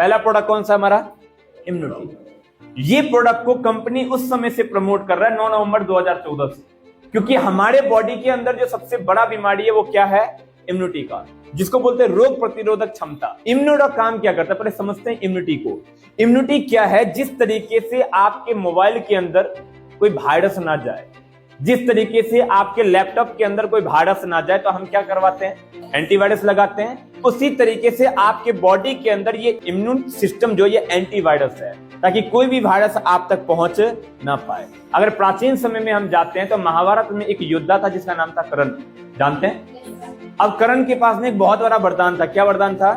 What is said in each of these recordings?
पहला प्रोडक्ट कौन सा हमारा? इम्यूनिटी। ये प्रोडक्ट को कंपनी उस समय से प्रमोट कर रहा है 9 नवंबर 2014 से, क्योंकि हमारे बॉडी के अंदर जो सबसे बड़ा बीमारी है वो क्या है? इम्यूनिटी का, जिसको बोलते हैं रोग प्रतिरोधक क्षमता। इम्यूनोडॉक काम क्या करता है, पहले समझते हैं इम्यूनिटी को। इम्यूनिटी क्या है? जिस तरीके से आपके मोबाइल के अंदर कोई वायरस ना जाए, जिस तरीके से आपके लैपटॉप के अंदर कोई वायरस ना जाए तो हम क्या करवाते हैं? एंटीवायरस लगाते हैं। उसी तरीके से आपके बॉडी के अंदर ये इम्यून सिस्टम जो ये एंटीवायरस है, ताकि कोई भी वायरस आप तक पहुंच ना पाए। अगर प्राचीन समय में हम जाते हैं तो महाभारत में एक योद्धा था जिसका नाम था कर्ण, जानते हैं? अब कर्ण के पास में एक बहुत बड़ा वरदान था। क्या वरदान था?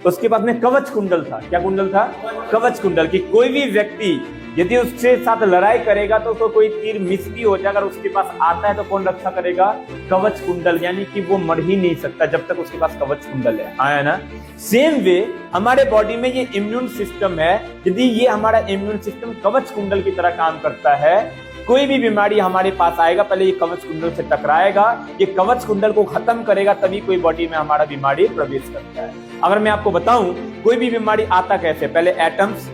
उसके पास में कवच कुंडल था। क्या कुंडल था? कवच कुंडल। की कोई भी व्यक्ति यदि उसके साथ लड़ाई करेगा तो उसको कोई तीर मिस भी हो जाए, अगर उसके पास आता है तो कौन रक्षा करेगा? कवच कुंडल। यानी कि वो मर ही नहीं सकता जब तक उसके पास कवच कुंडल है। आया ना? सेम वे हमारे बॉडी में ये इम्यून सिस्टम है। यदि ये हमारा इम्यून सिस्टम कवच कुंडल की तरह काम करता है, कोई भी बीमारी हमारे पास आएगा पहले ये कवच कुंडल से टकराएगा, ये कवच कुंडल को खत्म करेगा, तभी कोई बॉडी में हमारा बीमारी प्रवेश करता है। अगर मैं आपको बताऊं कोई भी बीमारी आता कैसे, पहले एटम्स,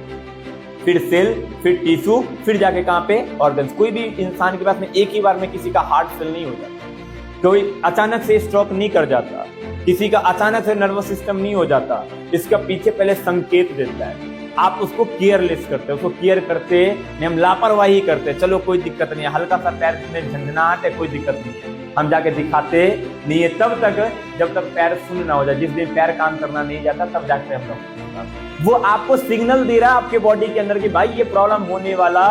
फिर सेल, फिर टिश्यू, फिर जाके कहां पे? ऑर्गन्स। कोई भी इंसान के पास में एक ही बार में किसी का हार्ट फेल नहीं हो जाता, कोई अचानक से स्ट्रोक नहीं कर जाता, किसी का अचानक से नर्वस सिस्टम नहीं हो जाता। इसका पीछे पहले संकेत देता है। आप उसको केयरलेस करते, उसको केयर करते नहीं, हम लापरवाही करते, चलो कोई दिक्कत नहीं है, हल्का सा पैर में झंझनाहट है, कोई दिक्कत नहीं है, हम जाके दिखाते नहीं है तब तक जब तक पैर सुन्न ना हो जाए। जिस दिन पैर काम करना नहीं जाता तब जाके हम लोग, वो आपको सिग्नल दे रहा है आपके बॉडी के अंदर कि भाई ये प्रॉब्लम होने वाला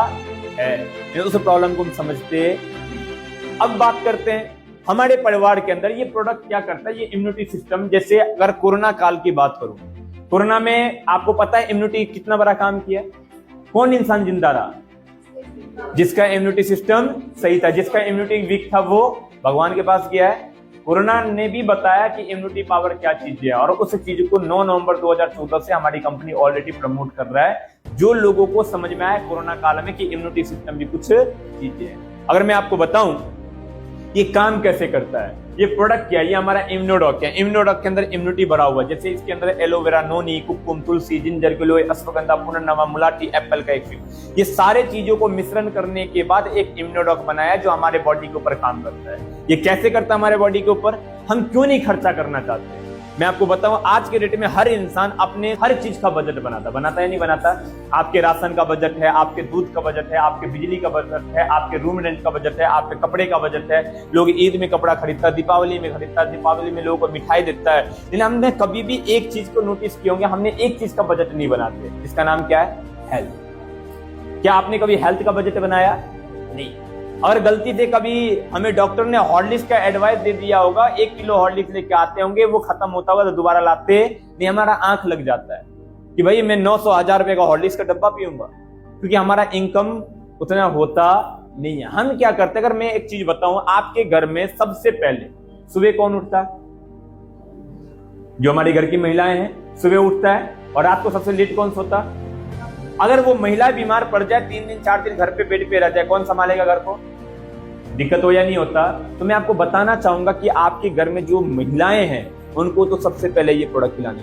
है। उस प्रॉब्लम को हम समझते। अब बात करते हैं हमारे परिवार के अंदर ये प्रोडक्ट क्या करता है, ये इम्यूनिटी सिस्टम। जैसे अगर कोरोना काल की बात करूं, कोरोना में आपको पता है इम्यूनिटी कितना बड़ा काम किया? कौन इंसान जिंदा रहा? जिसका इम्यूनिटी सिस्टम सही था, जिसका इम्यूनिटी वीक था वो भगवान के पास गया है। कोरोना ने भी बताया कि इम्यूनिटी पावर क्या चीज है, और उस चीज को 9 नवंबर 2014 से हमारी कंपनी ऑलरेडी प्रमोट कर रहा है, जो लोगों को समझ में आया कोरोना काल में कि इम्यूनिटी सिस्टम भी कुछ चीजें है। अगर मैं आपको बताऊं ये काम कैसे करता है, ये प्रोडक्ट क्या है, ये हमारा इम्यूनोडॉक है। इम्यूनोडॉक के अंदर इम्यूनिटी भरा हुआ है। जैसे इसके अंदर एलोवेरा, नोनी, कुकुम, तुलसी, जिंजर, गिलोय, अश्वगंधा, पुनर्नवा, मुलाठी, एप्पल का एक्सट्रैक्ट, ये सारे चीजों को मिश्रण करने के बाद एक इम्यूनोडॉक बनाया जो हमारे बॉडी के ऊपर काम करता है। ये कैसे करता है हमारे बॉडी के ऊपर? हम क्यों नहीं खर्चा करना चाहते? मैं आपको बताऊं आज के डेट में हर इंसान अपने हर चीज का बजट बनाता है नहीं बनाता? आपके राशन का बजट है, आपके दूध का बजट है, आपके बिजली का बजट है, आपके रूम रेंट का बजट है, आपके कपड़े का बजट है। लोग ईद में कपड़ा खरीदता है, दीपावली में खरीदता है, दीपावली में लोगों को मिठाई देता है। लेकिन हमने कभी भी एक चीज को नोटिस किया होंगे, हमने एक चीज का बजट नहीं बनाते, जिसका नाम क्या है? हेल्थ। क्या आपने कभी हेल्थ का बजट बनाया? नहीं। अगर गलती से कभी हमें डॉक्टर ने हॉर्लिक्स का एडवाइस दे दिया होगा, 1 किलो हॉर्लिक्स लेके आते होंगे, वो खत्म होता होगा तो दोबारा लाते नहीं, हमारा आंख लग जाता है कि भाई मैं 900-1000 रुपए का हॉर्लिक्स का डब्बा पीऊंगा, क्योंकि हमारा इनकम उतना होता नहीं है। हम क्या करते हैं, अगर मैं एक चीज बताऊं, आपके घर में सबसे पहले सुबह कौन उठता है? जो हमारी घर की महिलाएं हैं सुबह उठता है। और रात को सबसे लेट कौन सोता? अगर वो महिला बीमार पड़ जाए, 3 दिन 4 दिन घर पे बेड पे रह जाए, कौन संभालेगा घर को? दिक्कत हो या नहीं होता? तो मैं आपको बताना चाहूंगा कि आपके घर में जो महिलाएं हैं उनको तो सबसे पहले ये प्रोडक्ट पिलाने।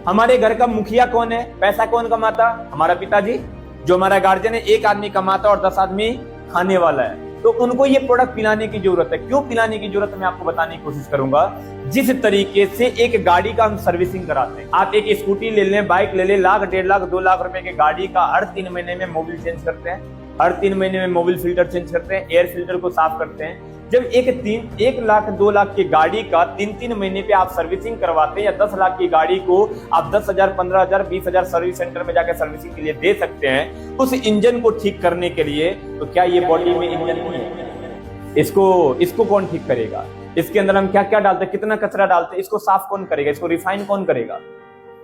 हमारे घर का मुखिया कौन है? पैसा कौन कमाता? हमारा पिताजी। जो हमारा गार्जियन है, एक आदमी कमाता और 10 आदमी खाने वाला है, तो उनको ये प्रोडक्ट पिलाने की जरूरत है। क्यों पिलाने की जरूरत है मैं आपको बताने की कोशिश करूंगा। जिस तरीके से एक गाड़ी का हम सर्विसिंग कराते हैं, आप एक स्कूटी ले लें, बाइक ले लें, 1 लाख, 1.5 लाख, 2 लाख रुपए की गाड़ी का हर 3 महीने में मोबिल चेंज करते हैं, हर 3 महीने में मोबिल फिल्टर चेंज करते हैं, एयर फिल्टर को साफ करते हैं। जब 1 लाख 2 लाख की गाड़ी का 3 महीने पे आप सर्विसिंग करवाते हैं, या 10 लाख की गाड़ी को आप 10,000, 15,000, 20,000 सर्विस सेंटर में जाकर सर्विसिंग के लिए दे सकते हैं, उस इंजन को ठीक करने के लिए, तो क्या ये बॉडी में इंजन नहीं है? इसको कौन ठीक करेगा? इसके अंदर हम क्या क्या डालते हैं, कितना कचरा डालते हैं, इसको साफ कौन करेगा, इसको रिफाइन कौन करेगा?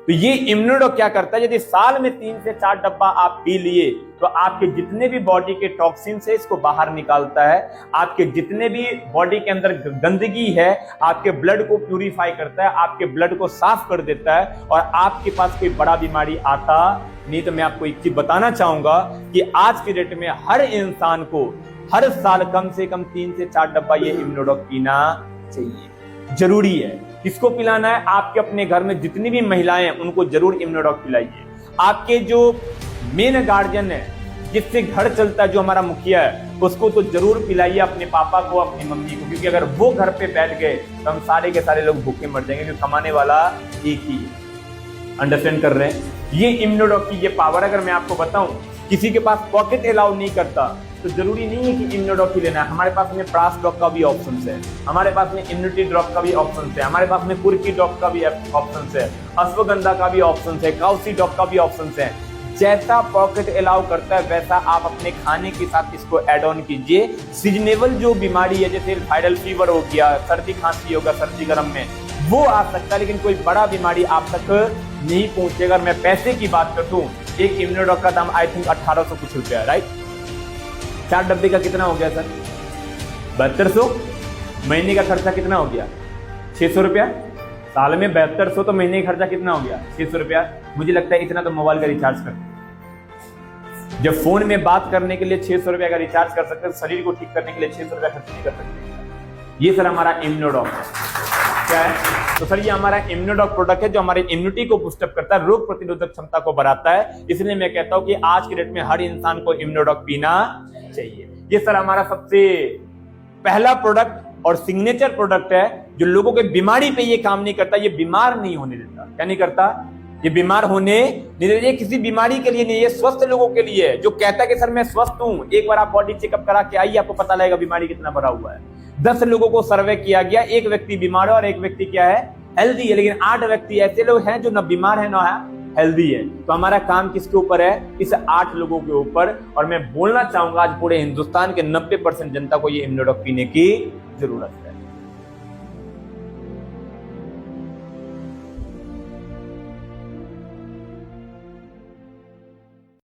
तो ये इम्यूनोडॉक क्या करता है, यदि साल में 3 से 4 डब्बा आप पी लिए तो आपके जितने भी बॉडी के टॉक्सिन है इसको बाहर निकालता है, आपके जितने भी बॉडी के अंदर गंदगी है आपके ब्लड को प्यूरिफाई करता है, आपके ब्लड को साफ कर देता है, और आपके पास कोई बड़ा बीमारी आता नहीं। तो मैं आपको एक चीज बताना चाहूंगा कि आज के डेट में हर इंसान को हर साल कम से कम 3 से 4 डब्बा ये इम्यूनोडॉक पीना चाहिए, जरूरी है। किसको पिलाना है? आपके अपने घर में जितनी भी महिलाएं हैं उनको जरूर इम्यूनोडॉक पिलाइए। आपके जो मेन गार्जियन है, जिससे घर चलता है, जो हमारा मुखिया है, उसको तो जरूर पिलाइए, अपने पापा को, अपनी मम्मी को, क्योंकि अगर वो घर पे बैठ गए तो हम सारे के सारे लोग भूखे मर जाएंगे, क्योंकि कमाने वाला एक ही है। अंडरस्टैंड कर रहे हैं? ये इम्यूनोडॉक की ये पावर। अगर मैं आपको बताऊं, किसी के पास पॉकेट अलाउ नहीं करता तो जरूरी नहीं है कि इम्यूनोडॉक ही लेना है। हमारे पास में प्रास डॉक का भी ऑप्शन है, हमारे पास में इम्यूनिटी ड्रॉप का भी ऑप्शन है, हमारे पास में कुर्की डॉक का भी ऑप्शन है, अश्वगंधा का भी ऑप्शन है, काउसी डॉक का भी ऑप्शन है। जैसा पॉकेट अलाउ करता है वैसा आप अपने खाने के साथ इसको ऐड ऑन कीजिए। सीजनेबल जो बीमारी है, जैसे वायरल फीवर हो गया, सर्दी खांसी होगा सर्दी गर्म में, वो आ सकता है, लेकिन कोई बड़ा बीमारी आप तक नहीं पहुंचेगा। मैं पैसे की बात करता हूँ, एक इम्यूनोडॉक का दाम आई थिंक 1800 कुछ रुपया, राइट? 4 डब्बे का कितना हो गया सर? 7200। महीने का खर्चा कितना हो गया? 600 रुपया। साल में 7200, तो महीने का खर्चा कितना हो गया? 600 रुपया। मुझे लगता है इतना तो मोबाइल का रिचार्ज कर, जब फोन में बात करने के लिए 600 रुपया का रिचार्ज कर सकते हैं, शरीर को ठीक करने के लिए 600 रुपया खर्च नहीं कर सकते। ये सर हमारा इम्यूनोडॉक क्या है? तो सर ये हमारा इम्यूनोडॉक प्रोडक्ट है, जो हमारी इम्यूनिटी को बूस्टअप करता है, रोग प्रतिरोधक क्षमता को बढ़ाता है। इसलिए मैं कहता हूं कि आज के डेट में हर इंसान को इम्यूनोडॉक पीना चाहिए। ये सर हमारा सबसे पहला प्रोडक्ट और सिग्नेचर प्रोडक्ट है, जो लोगों के बीमारी पे ये काम नहीं करता, ये बीमार नहीं होने देता। क्या नहीं करता? ये बीमार होने नहीं देता। ये किसी बीमारी के लिए नहीं, ये स्वस्थ लोगों के लिए है, जो कहता है कि सर मैं स्वस्थ हूं। एक बार आप बॉडी चेकअप करा के आइए, आपको पता लगेगा बीमारी कितना भरा हुआ है। 10 लोगों को सर्वे किया गया, एक व्यक्ति बीमार है और एक व्यक्ति क्या है? हेल्दी है। लेकिन 8 व्यक्ति ऐसे लोग हैं जो न बीमार है न हेल्दी है। तो हमारा काम किसके ऊपर है? इस 8 लोगों के ऊपर। और मैं बोलना चाहूंगा, आज पूरे हिंदुस्तान के 90% जनता को ये इम्यूनोडॉक पीने की जरूरत है।